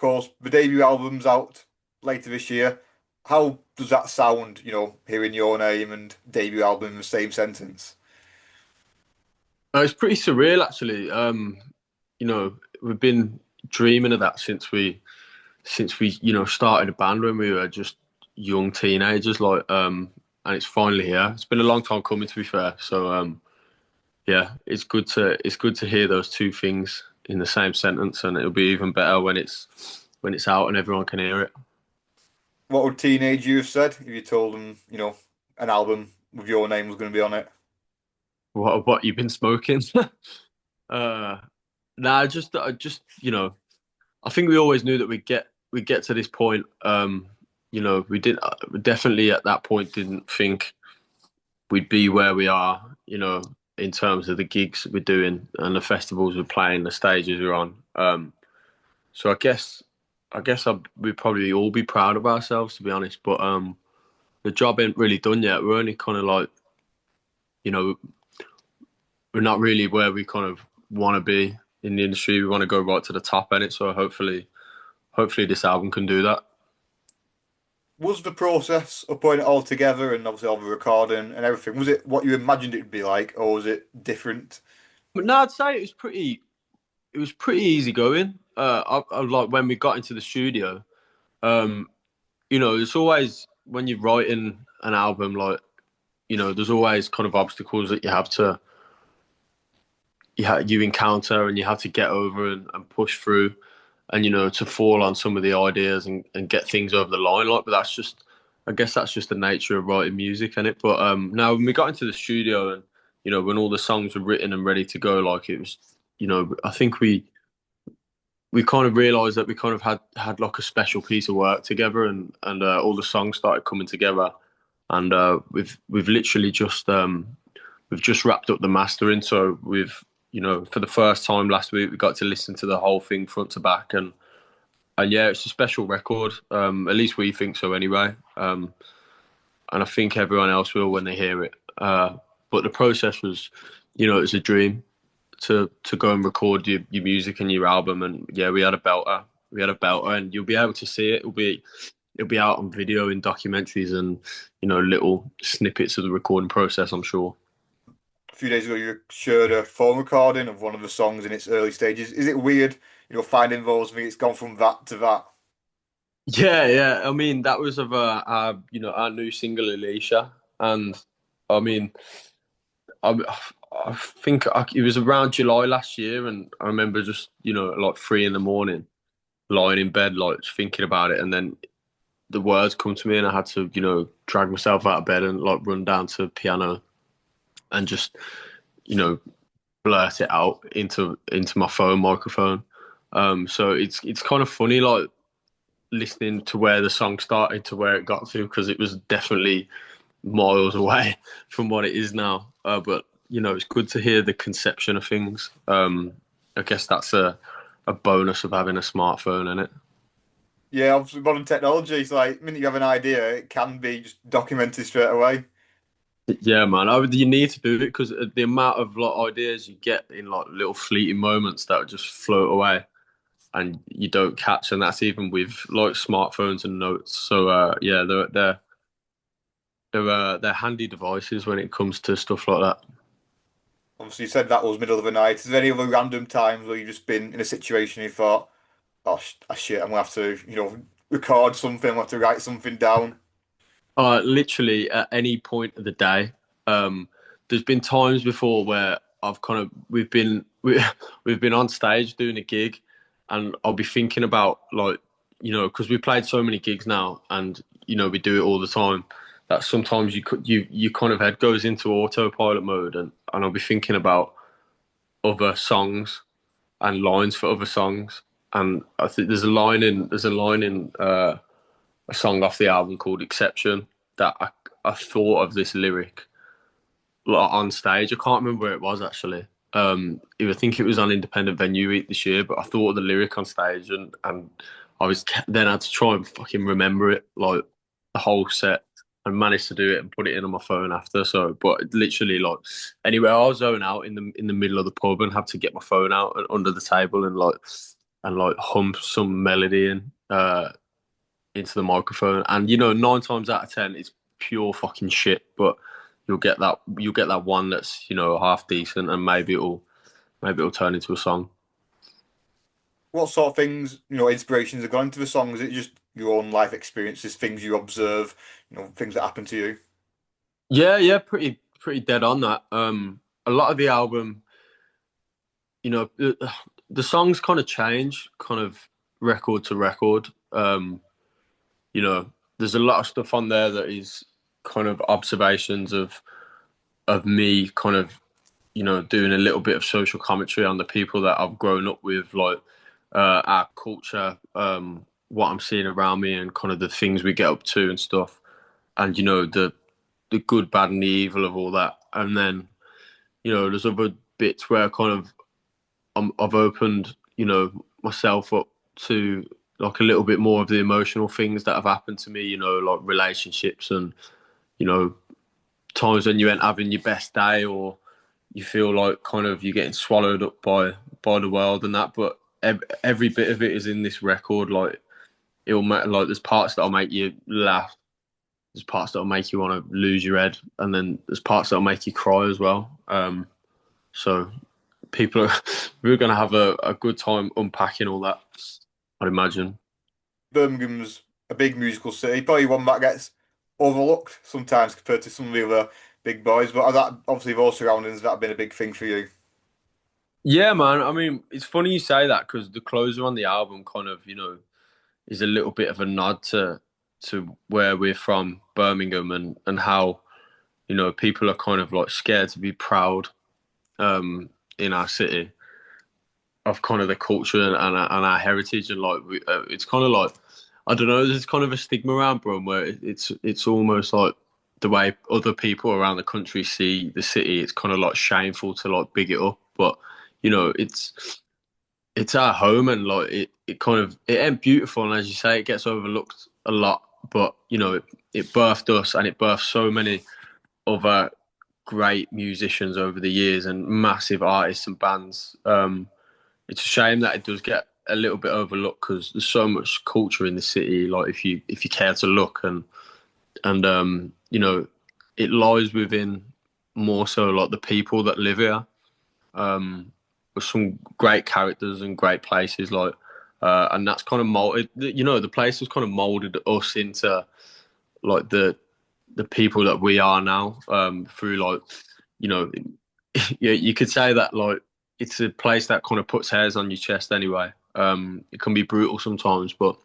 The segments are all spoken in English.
course, the debut album's out later this year. How does that sound, hearing your name and debut album in the same sentence? It's pretty surreal, actually. We've been dreaming of that since we started a band when we were just young teenagers, and it's finally here. It's been a long time coming, to be fair. So, yeah, it's good to hear those two things in the same sentence, and it'll be even better when it's out and everyone can hear it. What would teenage you have said if you told them, an album with your name was going to be on it? What you've been smoking? uh, nah, just I think we always knew that we'd get to this point. We definitely at that point didn't think we'd be where we are. In terms of the gigs we're doing and the festivals we're playing, the stages we're on. So I guess we'd probably all be proud of ourselves, to be honest. But the job ain't really done yet. We're only kind of like, you know, we're not really where we kind of want to be in the industry. We want to go right to the top in it. So hopefully this album can do that. Was the process of putting it all together and obviously all the recording and everything, was it what you imagined it would be like, or was it different? But no, I'd say it was pretty easy going. I like when we got into the studio. Um, it's always when you're writing an album, like there's always kind of obstacles that you encounter and you have to get over and push through, and to fall on some of the ideas and get things over the line. Like, but I guess that's just the nature of writing music, and it. But now when we got into the studio and when all the songs were written and ready to go, like it was, I think we kind of realized that we kind of had like a special piece of work together, and all the songs started coming together, and we've literally just wrapped up the mastering. So for the first time last week we got to listen to the whole thing front to back, and yeah, it's a special record. At least we think so anyway. And I think everyone else will when they hear it. But the process was, it's a dream to go and record your music and your album. And yeah, we had a belter. We had a belter, and you'll be able to see it. It'll be out on video in documentaries and little snippets of the recording process, I'm sure. A few days ago, you shared a phone recording of one of the songs in its early stages. Is it weird, finding those things? It's gone from that to that. Yeah, yeah. I mean, that was of our new single Alicia, and I mean, I, I think it was around July last year, and I remember just like 3 in the morning, lying in bed, like just thinking about it, and then the words come to me, and I had to drag myself out of bed and like run down to the piano and just you know blurt it out into my phone microphone. So it's kind of funny, like listening to where the song started to where it got to, because it was definitely miles away from what it is now. But it's good to hear the conception of things. I guess that's a bonus of having a smartphone in it. Yeah, obviously modern technology is like, the minute you have an idea, it can be just documented straight away. Yeah, man. You need to do it because the amount of like ideas you get in like little fleeting moments that just float away and you don't catch, and that's even with like smartphones and notes. So yeah, they're handy devices when it comes to stuff like that. Obviously, you said that was middle of the night. Is there any other random times where you've just been in a situation you thought, oh, shit, I'm gonna have to, record something, I'm gonna have to write something down? Literally at any point of the day. There's been times before where I've kind of we've been on stage doing a gig, and I'll be thinking about like because we played so many gigs now, and we do it all the time. That sometimes you kind of head goes into autopilot mode, and I'll be thinking about other songs and lines for other songs. And I think there's a line in a song off the album called Exception that I thought of this lyric like, on stage. I can't remember where it was actually. I think it was on Independent Venue Week this year, but I thought of the lyric on stage, and then I had to try and fucking remember it like the whole set, and managed to do it and put it in on my phone after. So, but literally like anyway, I'll zone out in the middle of the pub and have to get my phone out and under the table and like and like hum some melody into the microphone. And you know, 9 times out of 10, it's pure fucking shit. But you'll get that one that's half decent, and maybe it'll turn into a song. What sort of things, inspirations have gone into the song? Is it just your own life experiences, things you observe, things that happen to you? Yeah, yeah, pretty dead on that. A lot of the album, the songs kind of change, kind of record to record. You know, there's a lot of stuff on there that is kind of observations of me, kind of doing a little bit of social commentary on the people that I've grown up with, like our culture, what I'm seeing around me, and kind of the things we get up to and stuff, and the good, bad, and the evil of all that. And then there's other bits where kind of I've opened myself up to like a little bit more of the emotional things that have happened to me, like relationships and you know times when you ain't having your best day, or you feel like kind of you're getting swallowed up by the world and that. But every bit of it is in this record. Like it'll make, like there's parts that'll make you laugh, there's parts that'll make you want to lose your head, and then there's parts that'll make you cry as well. So people are we're gonna have a good time unpacking all that, I'd imagine. Birmingham's a big musical city, probably one that gets overlooked sometimes compared to some of the other big boys. But that obviously those surroundings that have been a big thing for you. Yeah, man. I mean, it's funny you say that because the closer on the album kind of, is a little bit of a nod to where we're from, Birmingham, and how, people are kind of like scared to be proud in our city of kind of the culture and our heritage. And like it's kind of like, I don't know, there's kind of a stigma around Brum where it's almost like the way other people around the country see the city. It's kind of like shameful to like big it up, but it's our home, and like it kind of it ain't beautiful, and as you say, it gets overlooked a lot. But it birthed us, and it birthed so many other great musicians over the years and massive artists and bands. It's a shame that it does get a little bit overlooked because there's so much culture in the city. Like if you care to look, and it lies within more so like the people that live here. With some great characters and great places, like and that's kind of molded. The place has kind of molded us into like the people that we are now, through like you know yeah, you could say that like it's a place that kind of puts hairs on your chest anyway. It can be brutal sometimes, but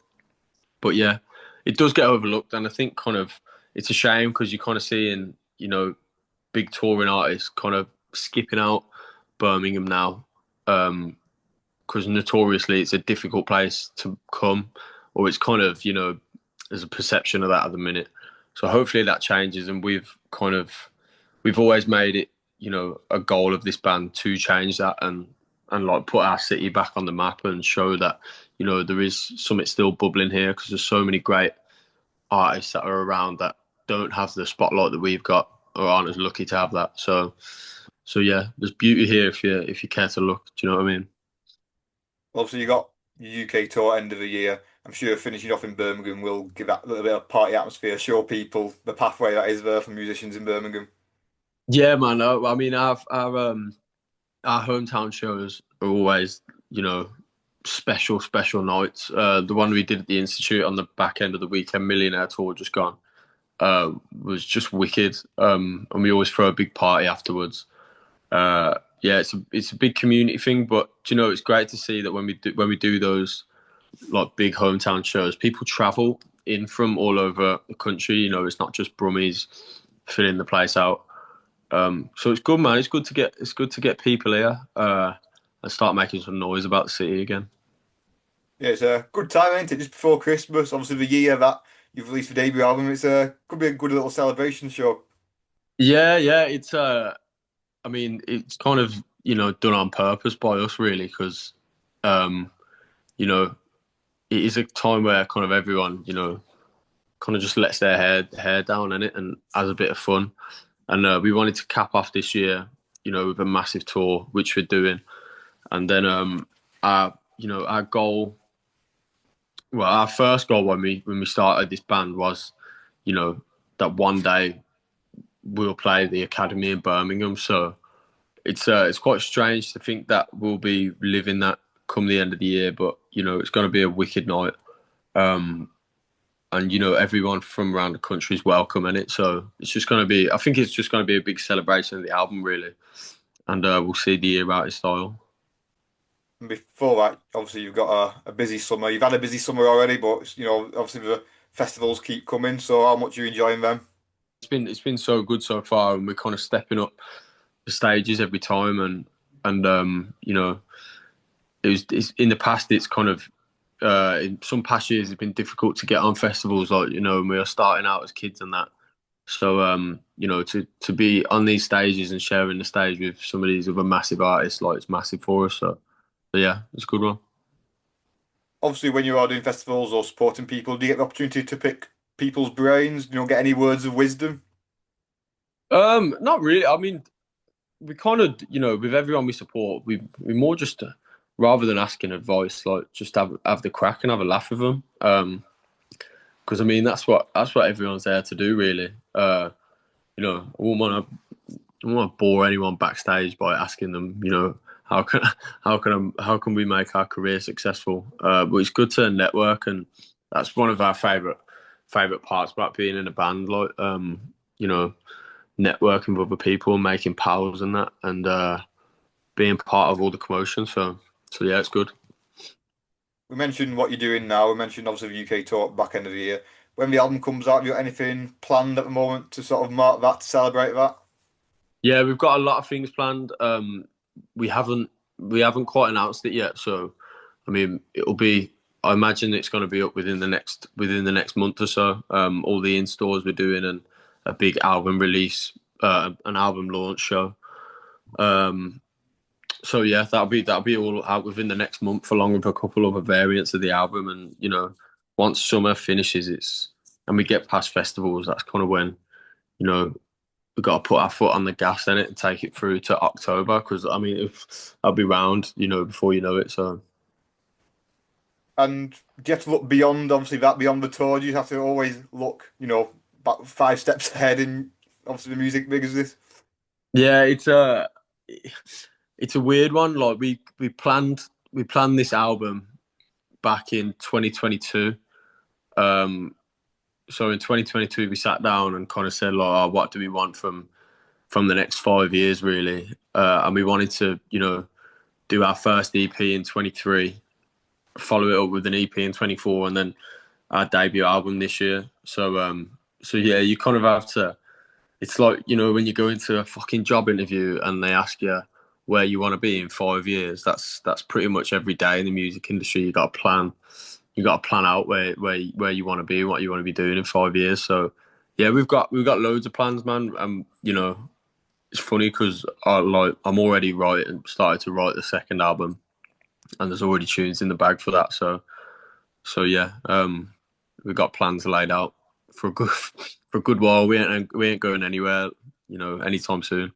yeah, it does get overlooked, and I think kind of it's a shame because you're kind of seeing big touring artists kind of skipping out Birmingham now, because notoriously it's a difficult place to come, or it's kind of there's a perception of that at the minute. So hopefully that changes, and we've always made it a goal of this band to change that, and like put our city back on the map and show that there is something still bubbling here, because there's so many great artists that are around that don't have the spotlight that we've got, or aren't as lucky to have that. So yeah, there's beauty here if you care to look. Do you know what I mean? Obviously, you got your UK tour end of the year. I'm sure finishing off in Birmingham will give that little bit of party atmosphere, show people the pathway that is there for musicians in Birmingham. Yeah, man. I mean, our hometown shows are always special nights. The one we did at the Institute on the back end of the Weekend Millionaire tour just gone was just wicked. And we always throw a big party afterwards. Yeah, it's a big community thing, but it's great to see that when we do those like big hometown shows, people travel in from all over the country. It's not just Brummies filling the place out. So it's good, man. It's good to get people here and start making some noise about the city again. Yeah, it's a good time, ain't it? Just before Christmas, obviously the year that you've released the debut album, it's could be a good little celebration show. Yeah, yeah. I mean, it's kind of done on purpose by us, really, because um, you know it is a time where kind of everyone kind of just lets their hair down in it and has a bit of fun. And we wanted to cap off this year, with a massive tour, which we're doing. And then our our goal. Well, our first goal when we started this band was, you know, that one day we'll play the academy in Birmingham. So it's quite strange to think that we'll be living that come the end of the year, but it's going to be a wicked night. Um, and everyone from around the country is welcome in it. So it's just going to be. I think it's just going to be a big celebration of the album, really, and we'll see the year out in style. And before that, obviously you've got a busy summer. You've had a busy summer already, but obviously the festivals keep coming. So how much are you enjoying them? It's been so good so far, and we're kind of stepping up the stages every time, and it's in the past it's kind of in some past years it's been difficult to get on festivals, like when we were starting out as kids and that. So to be on these stages and sharing the stage with some of these other massive artists, like it's massive for us. So yeah, it's a good one. Obviously, when you are doing festivals or supporting people, do you get the opportunity to pick people's brains? Get any words of wisdom? Not really. I mean, we kind of, with everyone we support, we more just rather than asking advice, like just have the crack and have a laugh with them. Because I mean that's what everyone's there to do, really. I wouldn't want to bore anyone backstage by asking them, how can how can we make our career successful? But it's good to network, and that's one of our favorite parts about being in a band, like you know, networking with other people, making pals and that, and being part of all the commotion. So yeah, it's good. We mentioned what you're doing now. We mentioned obviously the UK tour back end of the year. When the album comes out, have you got anything planned at the moment to sort of mark that, to celebrate that? Yeah, we've got a lot of things planned. We haven't we haven't quite announced it yet, so I mean it'll be. I imagine it's going to be up within the next month or so. All the in stores we're doing and a big album release, an album launch show. Um, so yeah, that'll be all out within the next month, along with a couple other variants of the album. And once summer finishes, and we get past festivals, that's kind of when you know we've got to put our foot on the gas in it and take it through to October. Because I mean, if I'll be round, before you know it. So And do you have to look beyond, obviously, that beyond the tour? Do you have to always look, about 5 steps ahead in obviously the music big as this? yeah, it's a weird one. Like we planned this album back in 2022. Um, so in 2022 we sat down and kind of said like, oh, what do we want from the next 5 years, really? And we wanted to, do our first EP in 23, follow it up with an EP in 24, and then our debut album this year. So yeah, you kind of have to. It's like when you go into a fucking job interview and they ask you where you want to be in 5 years. That's pretty much every day in the music industry. You got to plan. You got to plan out where you want to be, what you want to be doing in 5 years. So yeah, we've got loads of plans, man. It's funny because I'm already writing, started to write the second album, and there's already tunes in the bag for that. So yeah, we've got plans laid out for a good for a good while. We ain't going anywhere, anytime soon.